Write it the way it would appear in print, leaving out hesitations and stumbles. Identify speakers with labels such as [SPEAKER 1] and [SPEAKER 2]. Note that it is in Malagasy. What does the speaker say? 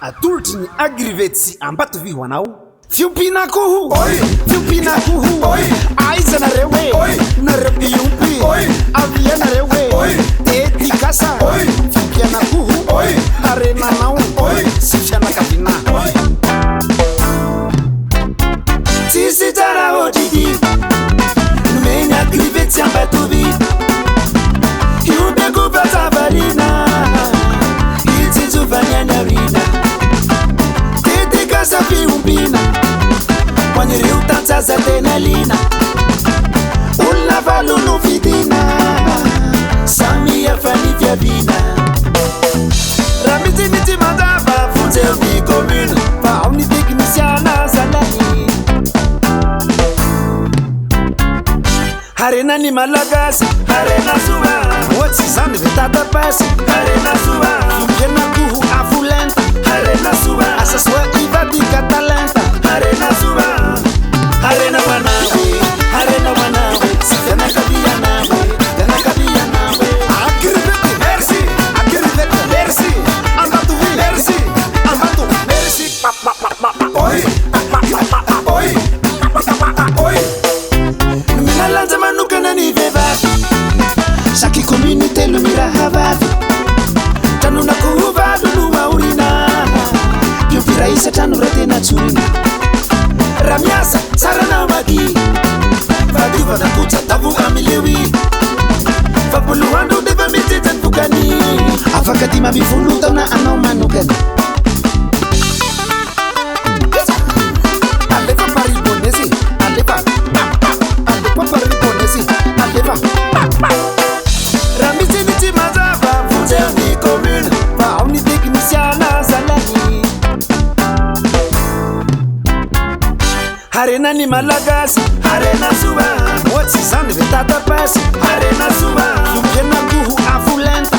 [SPEAKER 1] atolotry ny agrivetsy ambatovy ho anao fiompianakoho fiompianakoho aiza nareo hoe nareo iompy avia nareo hoe dedikasa fiompianakoho arenanao sy fianakavina tsisy tsara ohatrity nomeny agrivetsy ambatovy iompyako fatsavarina itsitsovanianarina dedikasa fiompina hoan'ireo tantsaza tena lina olona valono fidina samy afany fiavina raha mitsimitsy mandava fonjeo ny commune fa ao ny teknisiana zalany harena ny malagasy harena soa ohatsy zany ve tatapasy harena soa fiompianakoho afolenta harena soa asa soa ivadika talenta harena soa harena wanawe harena wanawe sitanakabianawe tanakabianawe akirivete merci ambatu merci oi minalanza manokana ny vehivavy chaque communauté lo miraha vavy tranonakoho valo no aorina piopiraisa trano raha tena tsorina raha miasa tsarana magy fadiovanakotra davo amileoy fapoloandro defa mitsetsany vokany afaka ty mamivolo taona anao manokany alefa paribonesi alefa paribonesi alefa raha mitsimitsy mazava vonjeo ny commune fa ao ny teknisiana zalany harena ny malagasy harena soa ohatsy zany ve tatapasy harena soa fiompianakoho afolenta